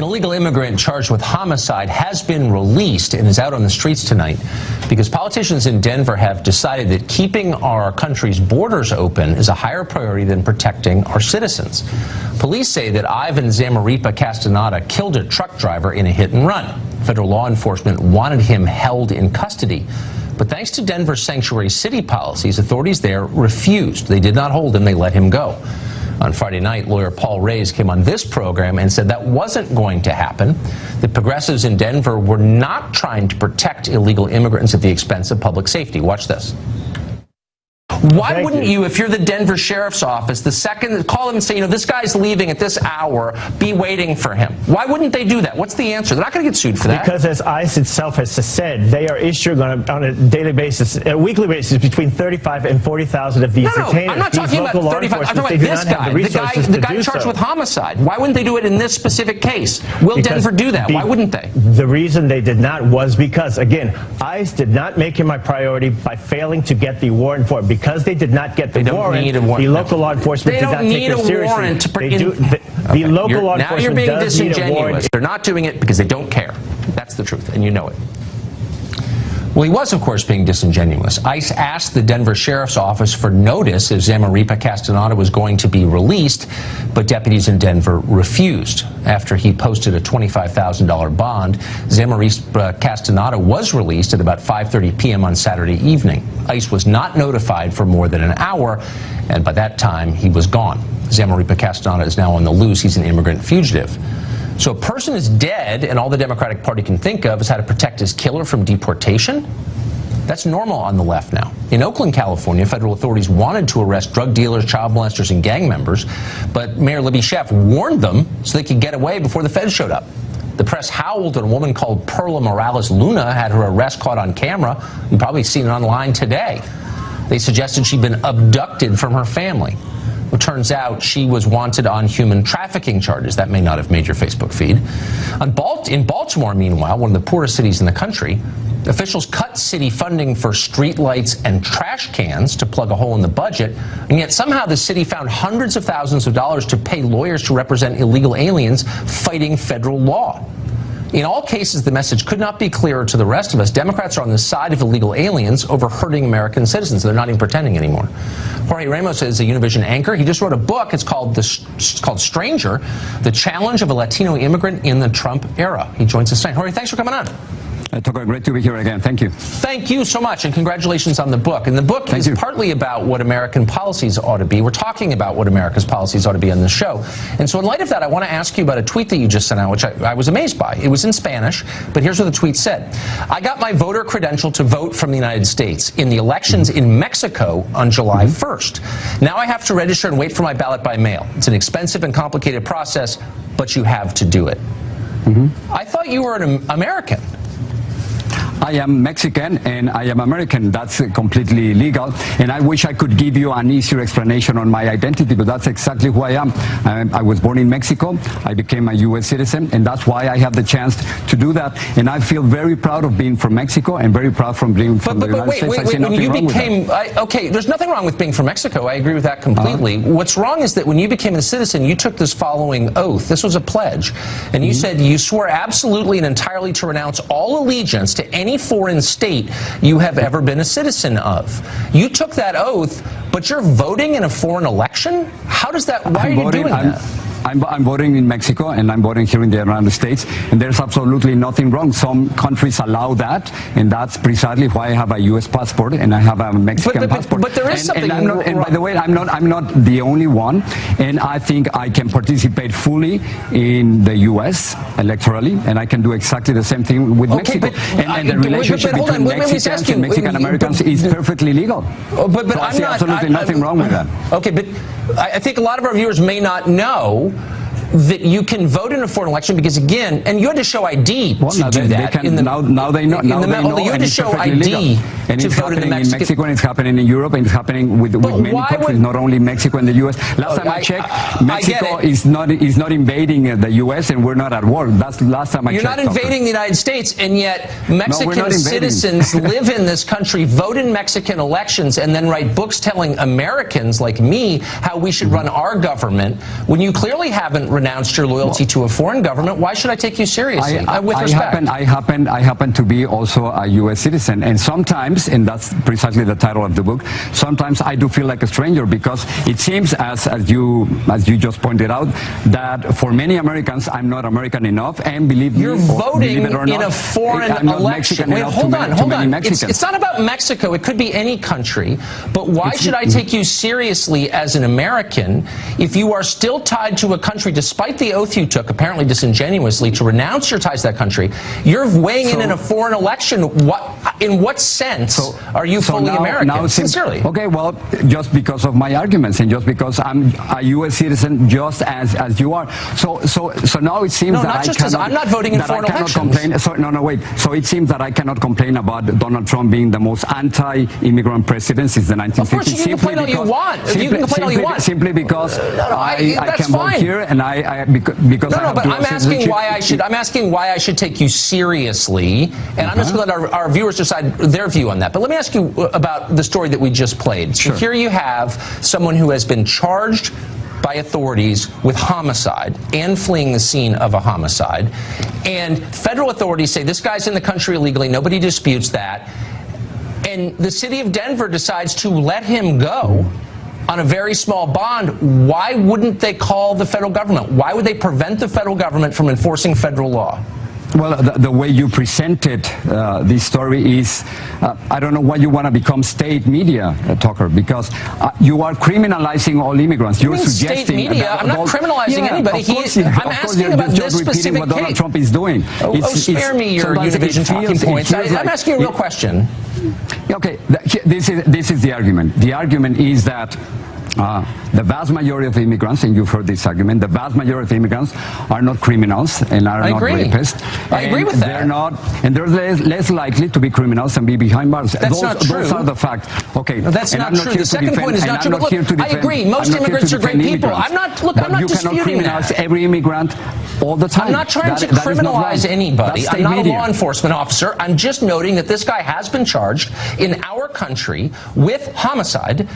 An illegal immigrant charged with homicide has been released and is out on the streets tonight because politicians in Denver have decided that keeping our country's borders open is a higher priority than protecting our citizens. Police say that Ivan Zamaripa Castaneda killed a truck driver in a hit and run. Federal law enforcement wanted him held in custody. But thanks to Denver's sanctuary city policies, authorities there refused. They did not hold him, they let him go. On Friday night, lawyer Paul Reyes came on this program and said that wasn't going to happen. The progressives in Denver were not trying to protect illegal immigrants at the expense of public safety. Watch this. Why wouldn't you, if you're the Denver Sheriff's Office, the second call them and say, you know, this guy's leaving at this hour, be waiting for him? Why wouldn't they do that? What's the answer? They're not going to get sued for that. Because as ICE itself has said, they are issuing on a daily basis, a weekly basis, between 35 and 40,000 of these detainers. I'm not talking about 35. I'm talking about this guy, the guy charged with homicide. Why wouldn't they do it in this specific case? Will Denver do that? Why wouldn't they? The reason they did not was because, again, ICE did not make him a priority by failing to get the warrant for it. Because they did not get the warrant, the local law enforcement did not take it seriously. The local law enforcement now you're being does need a warrant. They're not doing it because they don't care. That's the truth, and you know it. Well, he was, of course, being disingenuous. ICE asked the Denver Sheriff's Office for notice if Zamaripa Castaneda was going to be released, but deputies in Denver refused. After he posted a $25,000 bond, Zamaripa Castaneda was released at about 5:30 p.m. on Saturday evening. ICE was not notified for more than an hour, and by that time, he was gone. Zamaripa Castaneda is now on the loose. He's an immigrant fugitive. So a person is dead, and all the Democratic Party can think of is how to protect his killer from deportation? That's normal on the left now. In Oakland, California, federal authorities wanted to arrest drug dealers, child molesters, and gang members, but Mayor Libby Schaaf warned them so they could get away before the feds showed up. The press howled when a woman called Perla Morales Luna had her arrest caught on camera. You've probably seen it online today. They suggested she'd been abducted from her family. Well, it turns out she was wanted on human trafficking charges. That may not have made your Facebook feed. In Baltimore, meanwhile, one of the poorest cities in the country, officials cut city funding for streetlights and trash cans to plug a hole in the budget, and yet somehow the city found hundreds of thousands of dollars to pay lawyers to represent illegal aliens fighting federal law. In all cases, the message could not be clearer to the rest of us. Democrats are on the side of illegal aliens over hurting American citizens. They're not even pretending anymore. Jorge Ramos is a Univision anchor. He just wrote a book. It's called Stranger, The Challenge of a Latino Immigrant in the Trump Era. He joins us tonight. Jorge, thanks for coming on. Tucker, great to be here again. Thank you. Thank you so much, and congratulations on the book. And the book is partly about what American policies ought to be. We're talking about what America's policies ought to be on the show. And so in light of that, I want to ask you about a tweet that you just sent out, which I was amazed by. It was in Spanish, but here's what the tweet said. I got my voter credential to vote from the United States in the elections in Mexico on July 1st. Now I have to register and wait for my ballot by mail. It's an expensive and complicated process, but you have to do it. I thought you were an American. I am Mexican and I am American. That's completely legal. And I wish I could give you an easier explanation on my identity, but that's exactly who I am. I was born in Mexico. I became a U.S. citizen, and that's why I have the chance to do that. And I feel very proud of being from Mexico and very proud from being from the United States. I see nothing wrong with that. Okay, there's nothing wrong with being from Mexico. I agree with that completely. What's wrong is that when you became a citizen, you took this following oath. This was a pledge. And you said you swore absolutely and entirely to renounce all allegiance to any foreign state you have ever been a citizen of. You took that oath, but you're voting in a foreign election? How does that, why are you doing that? I'm voting in Mexico and I'm voting here in the United States, and there's absolutely nothing wrong. Some countries allow that, and that's precisely why I have a U.S. passport and I have a Mexican passport. But there is something wrong. And by the way, I'm not the only one, and I think I can participate fully in the U.S. electorally, and I can do exactly the same thing with Mexico. And the relationship between Mexicans and Mexican Americans is perfectly legal. But so I see absolutely nothing wrong with that. Okay, but I think a lot of our viewers may not know that you can vote in a foreign election because, again, and you had to show ID to do that. Now they know. You had to show ID and to it's vote in happening in Mexico, and it's happening in Europe, and it's happening with many countries, not only Mexico and the U.S. Last time I checked, Mexico is not invading the U.S., and we're not at war. That's the last time I checked. You're not invading the United States, and yet Mexican citizens live in this country, vote in Mexican elections, and then write books telling Americans like me how we should run our government when you clearly haven't renounced your loyalty to a foreign government. Why should I take you seriously? With respect. I happen to be also a U.S. citizen, and sometimes, and that's precisely the title of the book, sometimes I do feel like a stranger, because it seems, as you just pointed out, that for many Americans, I'm not American enough, and believe me, you're voting believe it or not, in a foreign election. Wait, hold on. It's not about Mexico. It could be any country. But why should I take you seriously as an American if you are still tied to a country, despite the oath you took, apparently disingenuously, to renounce your ties to that country? You're weighing in a foreign election. In what sense are you fully American? Sincerely. Okay, well, just because of my arguments, and just because I'm a U.S. citizen, just as you are. So now it seems that I'm not voting in foreign elections. So it seems that I cannot complain about Donald Trump being the most anti-immigrant president since the 1950s. Of course, you can complain all you want. You can complain all you want. Simply because I can vote here, and because I have but I'm asking why I should. I'm asking why I should take you seriously, and I'm just going to let our viewers decide their view on that. But let me ask you about the story that we just played. So here you have someone who has been charged by authorities with homicide and fleeing the scene of a homicide, and federal authorities say this guy's in the country illegally. Nobody disputes that, and the city of Denver decides to let him go on a very small bond. Why wouldn't they call the federal government? Why would they prevent the federal government from enforcing federal law? Well, the way you presented this story is, I don't know why you want to become state media, Tucker, because you are criminalizing all immigrants. You're suggesting state media. I'm not criminalizing anybody. I'm asking about this specific what Donald Trump is doing. Spare me your Univision talking points. I'm asking you a real question. Okay, this is the argument. The argument is that the vast majority of immigrants, and you've heard this argument, the vast majority of immigrants are not criminals and are not rapists. I agree with that. They're not, and they're less likely to be criminals and be behind bars. That's not true. Those are the facts. Okay, that's not true. The second point is not true. But look, I agree. Most immigrants are great people. I'm not disputing that. You cannot criminalize every immigrant all the time. I'm not trying to criminalize anybody. I'm not a law enforcement officer. I'm just noting that this guy has been charged in our country with homicide.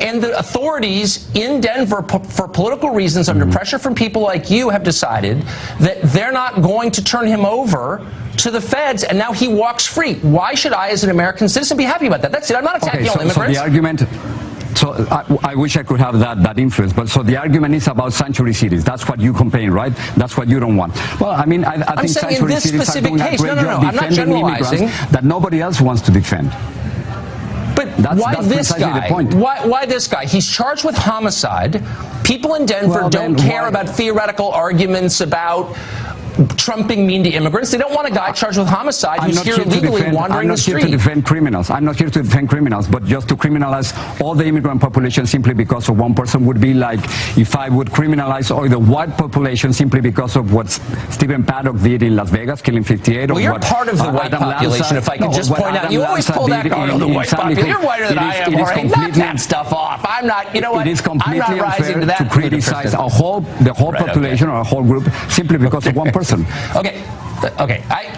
And the authorities in Denver, for political reasons, under pressure from people like you, have decided that they're not going to turn him over to the feds, and now he walks free. Why should I, as an American citizen, be happy about that? That's it. I'm not attacking all immigrants. So the argument... So I wish I could have that influence, but so the argument is about sanctuary cities. That's what you complain, right? That's what you don't want. Well, I mean, I think sanctuary cities are doing a great job defending immigrants that nobody else wants to defend. But why this guy? Why this guy? He's charged with homicide. People in Denver don't care about theoretical arguments about trumping mean to immigrants. They don't want a guy charged with homicide who's here illegally wandering the street. I'm not here to defend criminals. I'm not here to defend criminals, but just to criminalize all the immigrant population simply because of one person would be like if I would criminalize all the white population simply because of what Stephen Paddock did in Las Vegas, killing 58. Well, you're part of the white population, if I could just point out. You always pull that card on the white population. You're whiter than I am, Jorge. Knock that stuff off. I'm not, you know what? It is completely unfair to criticize the whole population or a whole group simply because of one person. Okay.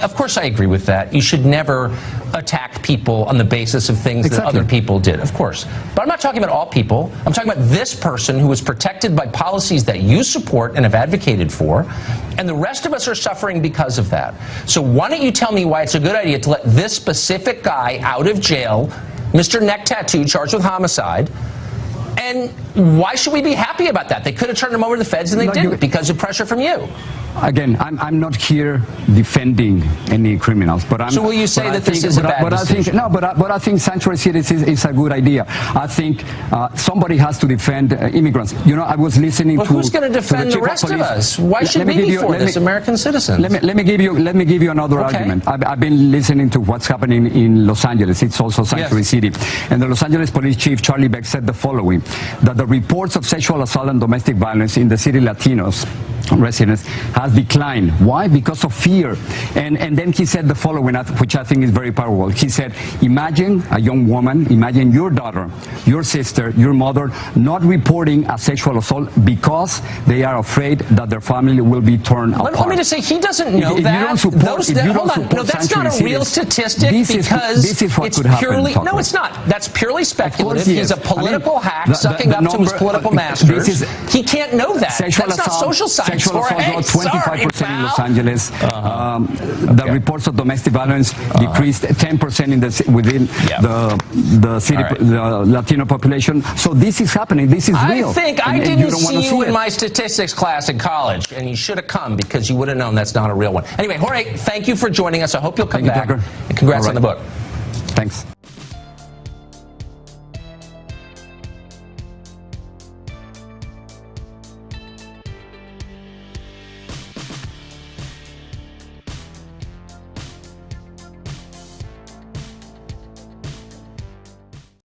Of course I agree with that. You should never attack people on the basis of things that other people did, of course. But I'm not talking about all people. I'm talking about this person who was protected by policies that you support and have advocated for, and the rest of us are suffering because of that. So why don't you tell me why it's a good idea to let this specific guy out of jail, Mr. Neck Tattoo, charged with homicide, and why should we be happy about that? They could have turned him over to the feds and they didn't because of pressure from you. Again, I'm not here defending any criminals, but so will you say that this is a bad decision? But I think sanctuary cities is a good idea. I think somebody has to defend immigrants. You know, I was listening to. Who's going to defend the rest of us? Why should we be for this, American citizens? Let me give you another argument. I've been listening to what's happening in Los Angeles. It's also sanctuary city, and the Los Angeles Police Chief Charlie Beck said the following: that the reports of sexual assault and domestic violence in the city Latinos residents has has declined. Why? Because of fear. And then he said the following, which I think is very powerful. He said, imagine a young woman, imagine your daughter, your sister, your mother not reporting a sexual assault because they are afraid that their family will be torn apart. Let me just say, he doesn't know that. Hold on. No, that's not a real statistic because it's purely, no, it's not. That's purely speculative. He's a political hack sucking up to his political masters. He can't know that. That's not social science. Sexual assault, 25% in Los Angeles. The reports of domestic violence decreased 10% within the city, the Latino population. So this is happening. This is real. I think I didn't see you in my statistics class in college, and you should have come because you would have known that's not a real one. Anyway, Jorge, thank you for joining us. I hope you'll come back. And congrats on the book. Thanks.